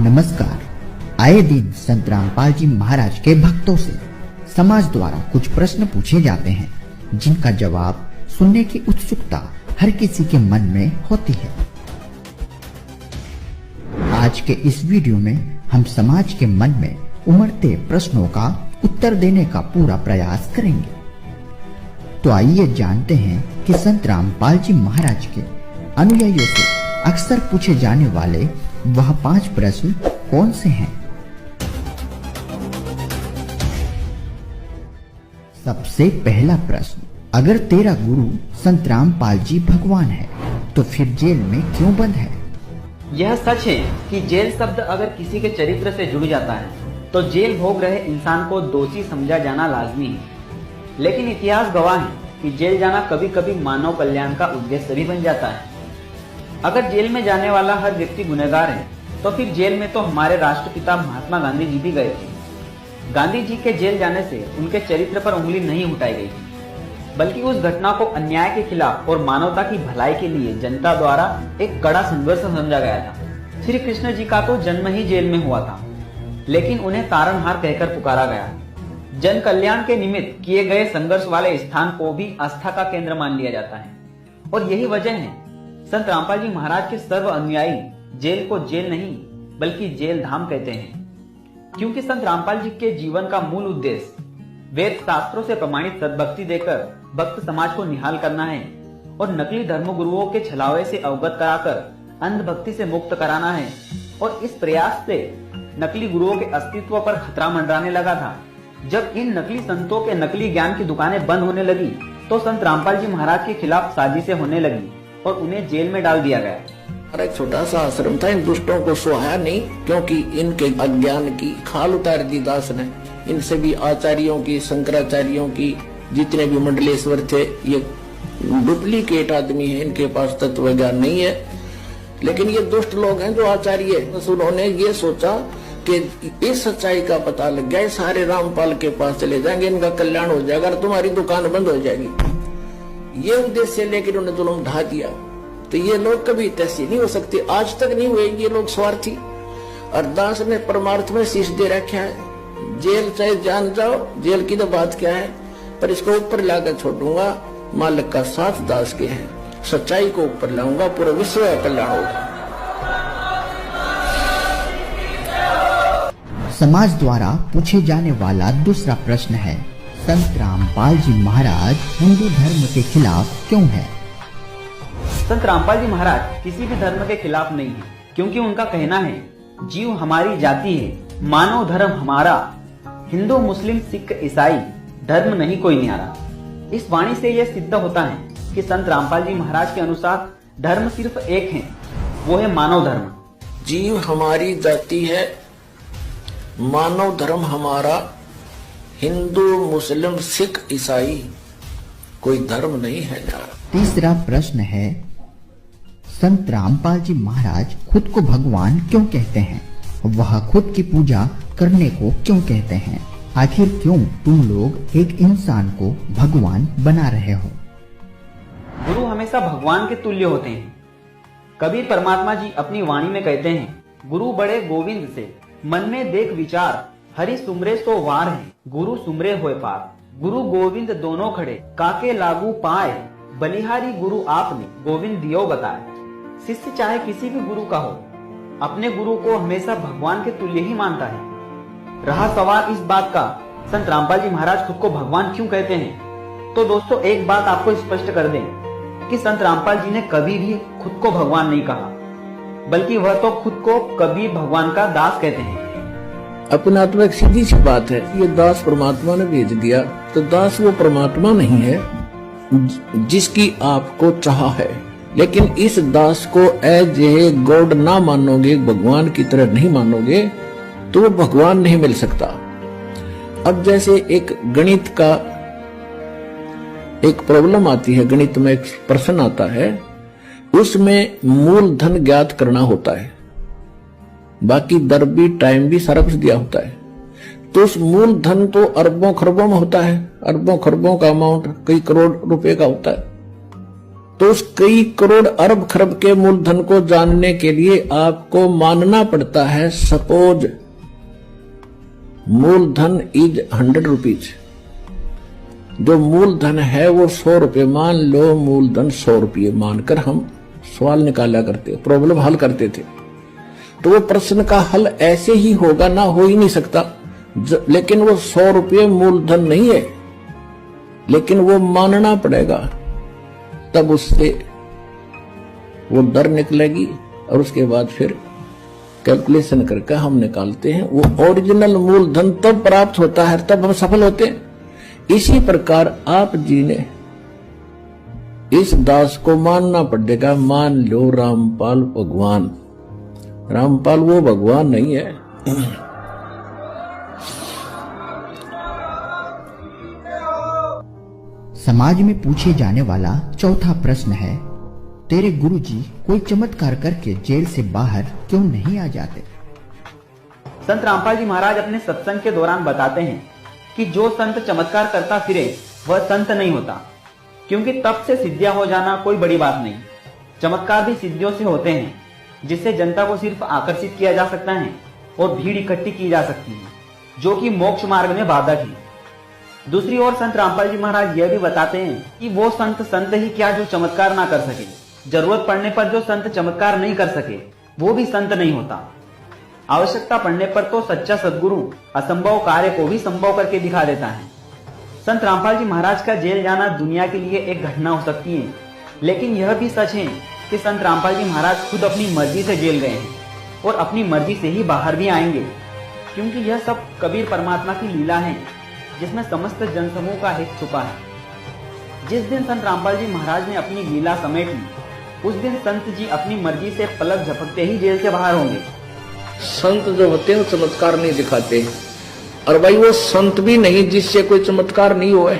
नमस्कार। आए दिन संत रामपाल जी महाराज के भक्तों से समाज द्वारा कुछ प्रश्न पूछे जाते हैं, जिनका जवाब सुनने की उत्सुकता हर किसी के मन में होती है। आज के इस वीडियो में हम समाज के मन में उमड़ते प्रश्नों का उत्तर देने का पूरा प्रयास करेंगे। तो आइए जानते हैं कि संत रामपाल जी महाराज के अनुयायियों से अक्सर पूछे जाने वाले वह 5 प्रश्न कौन से हैं। सबसे पहला प्रश्न, अगर तेरा गुरु संत रामपाल जी भगवान है तो फिर जेल में क्यों बंद है? यह सच है कि जेल शब्द अगर किसी के चरित्र से जुड़ जाता है तो जेल भोग रहे इंसान को दोषी समझा जाना लाजमी है। लेकिन इतिहास गवाह है कि जेल जाना कभी कभी मानव कल्याण का उद्देश्य भी बन जाता है। अगर जेल में जाने वाला हर व्यक्ति गुनहगार है तो फिर जेल में तो हमारे राष्ट्रपिता महात्मा गांधी जी भी गए थे। गांधी जी के जेल जाने से उनके चरित्र पर उंगली नहीं उठाई गई थी, बल्कि उस घटना को अन्याय के खिलाफ और मानवता की भलाई के लिए जनता द्वारा एक कड़ा संघर्ष समझा गया था। श्री कृष्ण जी का तो जन्म ही जेल में हुआ था, लेकिन उन्हें तारणहार कहकर पुकारा गया। जन कल्याण के निमित्त किए गए संघर्ष वाले स्थान को भी आस्था का केंद्र मान लिया जाता है, और यही वजह है संत रामपाल जी महाराज के सर्व अनुयायी जेल को जेल नहीं बल्कि जेल धाम कहते हैं, क्योंकि संत रामपाल जी के जीवन का मूल उद्देश्य वेद शास्त्रों से प्रमाणित सद्भक्ति देकर भक्त समाज को निहाल करना है और नकली धर्मगुरुओं के छलावे से अवगत कराकर अंधभक्ति से मुक्त कराना है। और इस प्रयास से नकली गुरुओं के अस्तित्व पर खतरा मंडराने लगा था। जब इन नकली संतों के नकली ज्ञान की दुकानें बंद होने लगी तो संत रामपाल जी महाराज के खिलाफ साजिशें होने लगी और उन्हें जेल में डाल दिया गया। एक छोटा सा आश्रम था, इन दुष्टों को सुहाया नहीं, क्योंकि इनके अज्ञान की खाल उतार दी दास ने। इनसे भी आचार्यों की, शंकराचार्यों की, जितने भी मंडलेश्वर थे, ये डुप्लीकेट आदमी है, इनके पास तत्व ज्ञान नहीं है। लेकिन ये दुष्ट लोग हैं जो आचार्य, उन्होंने ये सोचा कि इस सच्चाई का पता लग गया, सारे रामपाल के पास चले जाएंगे, इनका कल्याण हो जाएगा और तुम्हारी दुकान बंद हो जाएगी। ये उद्देश्य लेकर उन्हें जुल्म ढा दिया। तो ये लोग कभी तैसी नहीं हो सकते, आज तक नहीं हुए। ये लोग स्वार्थी। और दास ने परमार्थ में शीश दे रखा है। जेल चाहे जान जाओ, जेल की तो बात क्या है, पर इसको ऊपर लाकर छोड़ूंगा। मालिक का साथ दास के है, सच्चाई को ऊपर लाऊंगा, पूरा विश्व का कल्याण होगा। समाज द्वारा पूछे जाने वाला दूसरा प्रश्न है, संत रामपाल जी महाराज हिंदू धर्म के खिलाफ क्यों है? संत रामपाल जी महाराज किसी भी धर्म के खिलाफ नहीं है, क्योंकि उनका कहना है, जीव हमारी जाति है, मानव धर्म हमारा, हिंदू मुस्लिम सिख ईसाई धर्म नहीं कोई न्यारा। इस वाणी से यह सिद्ध होता है कि संत रामपाल जी महाराज के अनुसार धर्म सिर्फ एक है, वो है मानव धर्म। जीव हमारी जाति है, मानव धर्म हमारा, हिंदू मुस्लिम सिख ईसाई कोई धर्म नहीं है यार। तीसरा प्रश्न है, संत रामपाल जी महाराज खुद को भगवान क्यों कहते हैं? वह खुद की पूजा करने को क्यों कहते हैं? आखिर क्यों तुम लोग एक इंसान को भगवान बना रहे हो? गुरु हमेशा भगवान के तुल्य होते हैं। कबीर परमात्मा जी अपनी वाणी में कहते हैं, गुरु बड़े गोविंद से मन में देख विचार, हरि सुमरे सो वार है, गुरु सुमरे होए पार। गुरु गोविंद दोनों खड़े, काके लागू पाए, बलिहारी गुरु आपने, गोविंद दियो बताए। शिष्य चाहे किसी भी गुरु का हो, अपने गुरु को हमेशा भगवान के तुल्य ही मानता है। रहा सवाल इस बात का, संत रामपाल जी महाराज खुद को भगवान क्यों कहते हैं, तो दोस्तों एक बात आपको स्पष्ट कर दें कि संत रामपाल जी ने कभी भी खुद को भगवान नहीं कहा, बल्कि वह तो खुद को कभी भगवान का दास कहते हैं। अपना तो एक सीधी सी बात है, ये दास परमात्मा ने भेज दिया, तो दास वो परमात्मा नहीं है जिसकी आपको चाह है। लेकिन इस दास को एज ए गॉड ना मानोगे, भगवान की तरह नहीं मानोगे, तो वो भगवान नहीं मिल सकता। अब जैसे एक गणित का एक प्रॉब्लम आती है, गणित में एक प्रश्न आता है, उसमें मूलधन ज्ञात करना होता है, बाकी दर भी टाइम भी सारा कुछ दिया होता है। तो उस मूलधन तो अरबों खरबों में होता है, अरबों खरबों का अमाउंट कई करोड़ रुपए का होता है। तो उस कई करोड़ अरब खरब के मूलधन को जानने के लिए आपको मानना पड़ता है सपोज मूलधन इज 100 रुपीज। जो मूलधन है वो 100 रुपये, मान लो मूलधन 100 रुपये मानकर हम सवाल निकाला करते, प्रॉब्लम हल करते थे। तो वो प्रश्न का हल ऐसे ही होगा, ना हो ही नहीं सकता। लेकिन वो 100 रुपये मूलधन नहीं है, लेकिन वो मानना पड़ेगा, तब उससे वो दर निकलेगी और उसके बाद फिर कैलकुलेशन करके हम निकालते हैं। वो ओरिजिनल मूलधन तब प्राप्त होता है, तब हम सफल होते हैं। इसी प्रकार आप जी ने इस दास को मानना पड़ेगा। मान लो रामपाल भगवान, रामपाल वो भगवान नहीं है। समाज में पूछे जाने वाला चौथा प्रश्न है, तेरे गुरुजी कोई चमत्कार करके जेल से बाहर क्यों नहीं आ जाते? संत रामपाल जी महाराज अपने सत्संग के दौरान बताते हैं कि जो संत चमत्कार करता फिरे वह संत नहीं होता, क्योंकि तप से सिद्धियां हो जाना कोई बड़ी बात नहीं। चमत्कार भी सिद्धियों से होते हैं, जिससे जनता को सिर्फ आकर्षित किया जा सकता है और भीड़ इकट्ठी की जा सकती है, जो कि मोक्ष मार्ग में बाधक है। दूसरी ओर संत रामपाल जी महाराज यह भी बताते हैं कि वो संत ही क्या जो चमत्कार ना कर सके। जरूरत पड़ने पर जो संत चमत्कार नहीं कर सके वो भी संत नहीं होता। आवश्यकता पड़ने पर तो सच्चा सद्गुरु असंभव कार्य को भी संभव करके दिखा देता है। संत रामपाल जी महाराज का जेल जाना दुनिया के लिए एक घटना हो सकती है, लेकिन यह भी सच है कि संत रामपाल जी महाराज खुद अपनी मर्जी से जेल गए हैं और अपनी मर्जी से ही बाहर भी आएंगे, क्योंकि यह सब कबीर परमात्मा की लीला है, जिसमें समस्त जनसमूह का हित छुपा है। जिस दिन संत रामपाल जी महाराज ने अपनी लीला समेट ली, उस दिन संत जी अपनी मर्जी से पलक झपकते ही जेल से बाहर होंगे। संत जो होते हैं चमत्कार नहीं दिखाते, और भाई वो संत भी नहीं जिससे कोई चमत्कार नहीं हुआ है।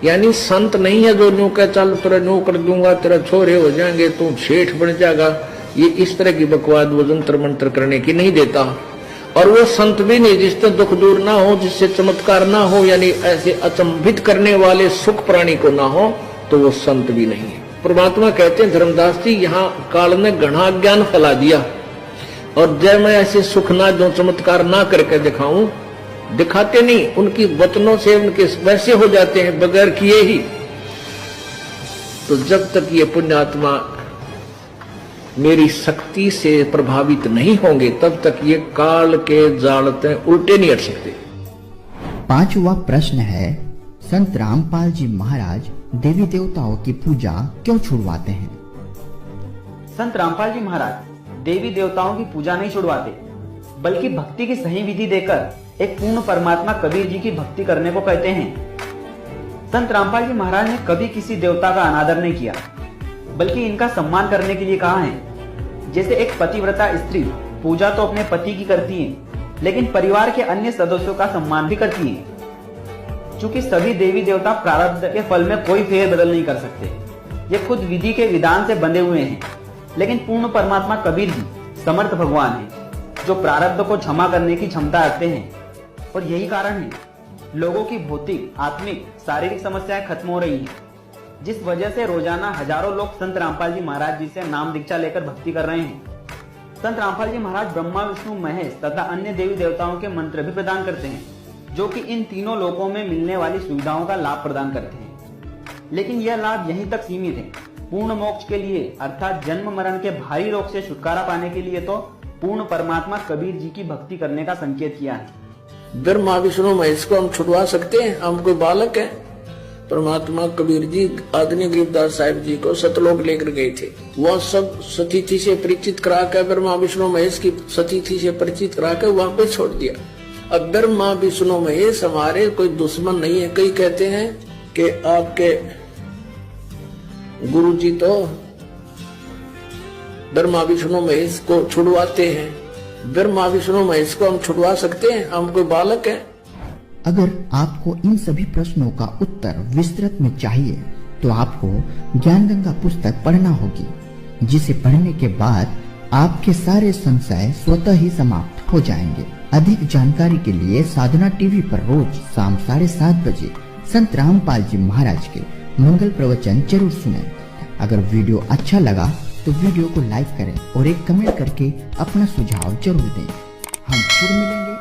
यानी संत नहीं है जो न्यू कह चल तेरा न्यू कर दूंगा, तेरा छोरे हो जाएंगे, तू सेठ बन जाएगा, ये इस तरह की बकवाद वो जंतर मंत्र करने की नहीं देता। और वो संत भी नहीं जिससे दुख दूर ना हो, जिससे चमत्कार ना हो, यानी ऐसे अचंभित करने वाले सुख प्राणी को ना हो, तो वो संत भी नहीं है। परमात्मा कहते हैं धर्मदास जी, यहाँ काल ने घना ज्ञान फैला दिया, और जब मैं ऐसे सुख ना जो चमत्कार ना करके दिखाऊं, दिखाते नहीं, उनकी वचनों से उनके वैसे हो जाते हैं बगैर किए ही। तो जब तक ये पुण्यात्मा मेरी शक्ति से प्रभावित नहीं होंगे, तब तक ये काल के जाल से उल्टे नहीं हट सकते। पांचवा प्रश्न है, संत रामपाल जी महाराज देवी देवताओं की पूजा क्यों छुड़वाते हैं? संत रामपाल जी महाराज देवी देवताओं की पूजा नहीं छुड़वाते, बल्कि भक्ति की सही विधि देकर एक पूर्ण परमात्मा कबीर जी की भक्ति करने को कहते हैं। संत रामपाल जी महाराज ने कभी किसी देवता का अनादर नहीं किया, बल्कि इनका सम्मान करने के लिए कहा है। जैसे एक पतिव्रता स्त्री पूजा तो अपने पति की करती है, लेकिन परिवार के अन्य सदस्यों का सम्मान भी करती है। चूंकि सभी देवी देवता प्रारब्ध के फल में कोई फेर बदल नहीं कर सकते, ये खुद विधि के विधान से बंधे हुए हैं। लेकिन पूर्ण परमात्मा कबीर जी समर्थ भगवान है, जो प्रारब्ध को क्षमा करने की क्षमता रखते हैं। और यही कारण है लोगों की भौतिक, आत्मिक, शारीरिक समस्याएं खत्म हो रही हैं, जिस वजह से रोजाना हजारों लोग संत रामपाल जी महाराज जी से नाम दीक्षा लेकर भक्ति कर रहे हैं। संत रामपाल जी महाराज ब्रह्मा, विष्णु, महेश तथा अन्य देवी देवताओं के मंत्र भी प्रदान करते हैं, जो कि इन तीनों लोकों में मिलने वाली सुविधाओं का लाभ प्रदान करते हैं। लेकिन यह लाभ यहीं तक सीमित है। पूर्ण मोक्ष के लिए, अर्थात जन्म मरण के भारी रोग से छुटकारा पाने के लिए तो पूर्ण परमात्मा कबीर जी की भक्ति करने का संकेत किया है। ब्रह्मा, विष्णु, महेश को हम छुड़वा सकते हैं? हम कोई बालक है? परमात्मा कबीर जी आदरणीय गरीबदास साहिब जी को सतलोक लेकर गए थे। वह सब सतीथि से परिचित करा कर, ब्रह्मा, विष्णु, महेश की सतीथि से परिचित करा कर वहां पे छोड़ दिया। अब ब्रह्मा, विष्णु, महेश हमारे कोई दुश्मन नहीं है। कई कहते हैं कि आपके गुरु जी तो ब्रह्मा, विष्णु, महेश को छुड़वाते हैं। ब्रह्मा, विष्णु, महेश को हम छुड़वा सकते हैं? हम कोई बालक है? अगर आपको इन सभी प्रश्नों का उत्तर विस्तृत में चाहिए तो आपको ज्ञान गंगा पुस्तक पढ़ना होगी, जिसे पढ़ने के बाद आपके सारे संशय स्वतः ही समाप्त हो जाएंगे। अधिक जानकारी के लिए साधना टीवी पर रोज शाम 7:30 बजे संत रामपाल जी महाराज के मंगल प्रवचन जरूर सुनें। अगर वीडियो अच्छा लगा तो वीडियो को लाइक करें और एक कमेंट करके अपना सुझाव जरूर दें। हम फिर मिलेंगे